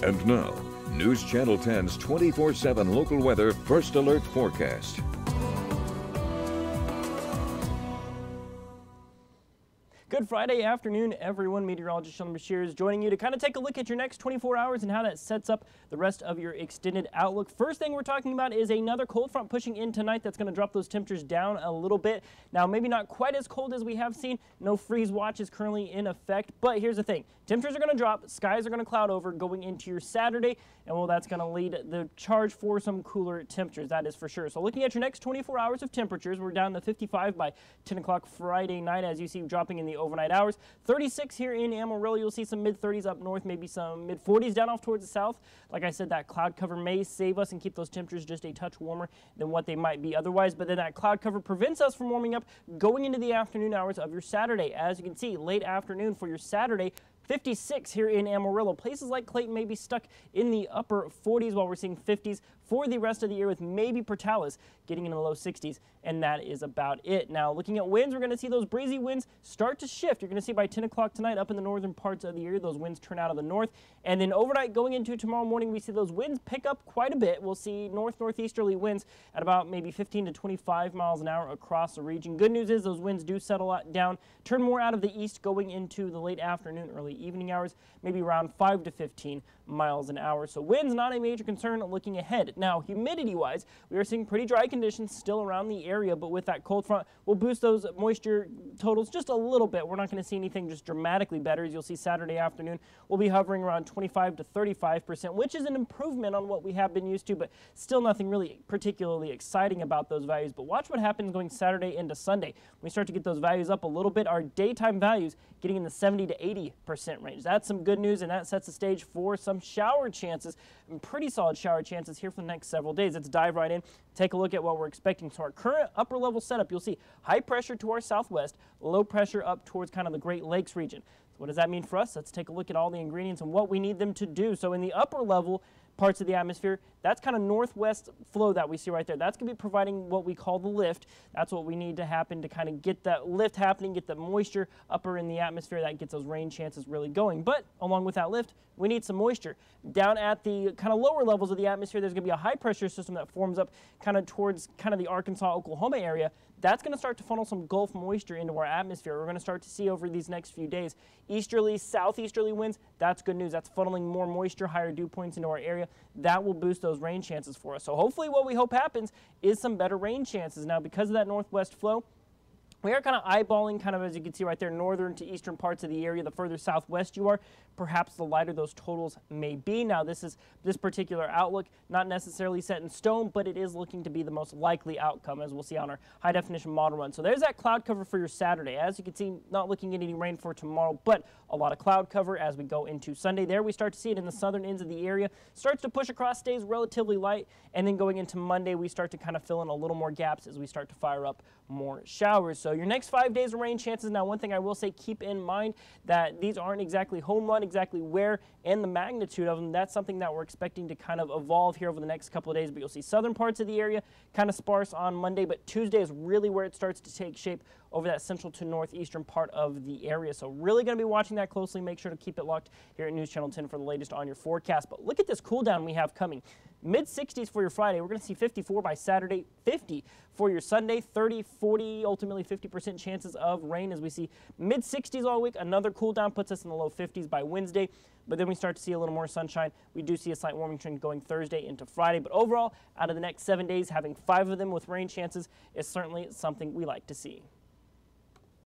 And now, News Channel 10's 24/7 local weather first alert forecast. Good Friday afternoon, everyone. Meteorologist Shelden is joining you to kind of take a look at your next 24 hours and how that sets up the rest of your extended outlook. First thing we're talking about is another cold front pushing in tonight that's going to drop those temperatures down a little bit. Now, maybe not quite as cold as we have seen. No freeze watch is currently in effect, but here's the thing. Temperatures are going to drop, skies are going to cloud over going into your Saturday, and well, that's going to lead the charge for some cooler temperatures, that is for sure. So looking at your next 24 hours of temperatures, we're down to 55 by 10 o'clock Friday night, as you see dropping in the overnight hours. 36 here in Amarillo. You'll see some mid-30s up north, maybe some mid-40s down off towards the south. Like I said, that cloud cover may save us and keep those temperatures just a touch warmer than what they might be otherwise, but then that cloud cover prevents us from warming up going into the afternoon hours of your Saturday. As you can see, late afternoon for your Saturday, 56 here in Amarillo. Places like Clayton may be stuck in the upper 40s while we're seeing 50s for the rest of the year, with maybe Portales getting in the low 60s, and that is about it. Now, looking at winds, we're going to see those breezy winds start to shift. You're going to see by 10 o'clock tonight up in the northern parts of the area, those winds turn out of the north, and then overnight going into tomorrow morning, we see those winds pick up quite a bit. We'll see northeasterly winds at about maybe 15 to 25 miles an hour across the region. Good news is those winds do settle down, turn more out of the east going into the late afternoon, early evening hours, maybe around 5 to 15 miles an hour. So winds not a major concern looking ahead. Now, humidity-wise, we are seeing pretty dry conditions still around the area, but with that cold front, we'll boost those moisture totals just a little bit. We're not going to see anything just dramatically better. As you'll see Saturday afternoon, we'll be hovering around 25 to 35%, which is an improvement on what we have been used to, but still nothing really particularly exciting about those values. But watch what happens going Saturday into Sunday. When we start to get those values up a little bit, our daytime values getting in the 70 to 80% range. That's some good news, and that sets the stage for some shower chances, and pretty solid shower chances here for the next several days. Let's dive right in, take a look at what we're expecting. So our current upper level setup, you'll see high pressure to our southwest, low pressure up towards kind of the Great Lakes region. So what does that mean for us? Let's take a look at all the ingredients and what we need them to do. So in the upper level parts of the atmosphere, that's kind of northwest flow that we see right there. That's going to be providing what we call the lift. That's what we need to happen to kind of get that lift happening, get the moisture upper in the atmosphere. That gets those rain chances really going. But along with that lift, we need some moisture. Down at the kind of lower levels of the atmosphere, there's going to be a high pressure system that forms up kind of towards kind of the Arkansas, Oklahoma area. That's going to start to funnel some Gulf moisture into our atmosphere. We're going to start to see over these next few days easterly, southeasterly winds. That's good news. That's funneling more moisture, higher dew points into our area. That will boost those rain chances for us. So hopefully what we hope happens is some better rain chances. Now, because of that northwest flow, we are kind of eyeballing, kind of as you can see right there, northern to eastern parts of the area. The further southwest you are, perhaps the lighter those totals may be. Now, this particular outlook, not necessarily set in stone, but it is looking to be the most likely outcome, as we'll see on our high definition model run. So there's that cloud cover for your Saturday. As you can see, not looking at any rain for tomorrow, but a lot of cloud cover as we go into Sunday. There we start to see it in the southern ends of the area. Starts to push across, stays relatively light, and then going into Monday, we start to kind of fill in a little more gaps as we start to fire up more showers. So your next 5 days of rain chances. Now, one thing I will say, keep in mind that these aren't exactly home run, exactly where and the magnitude of them. That's something that we're expecting to kind of evolve here over the next couple of days. But you'll see southern parts of the area kind of sparse on Monday, but Tuesday is really where it starts to take shape over that central to northeastern part of the area. So really going to be watching that closely. Make sure to keep it locked here at News Channel 10 for the latest on your forecast. But look at this cool down we have coming. Mid-60s for your Friday. We're going to see 54 by Saturday, 50 for your Sunday, 30, 40, ultimately 50% chances of rain as we see mid-60s all week. Another cool down puts us in the low 50s by Wednesday, but then we start to see a little more sunshine. We do see a slight warming trend going Thursday into Friday, but overall, out of the next 7 days, having 5 of them with rain chances is certainly something we like to see.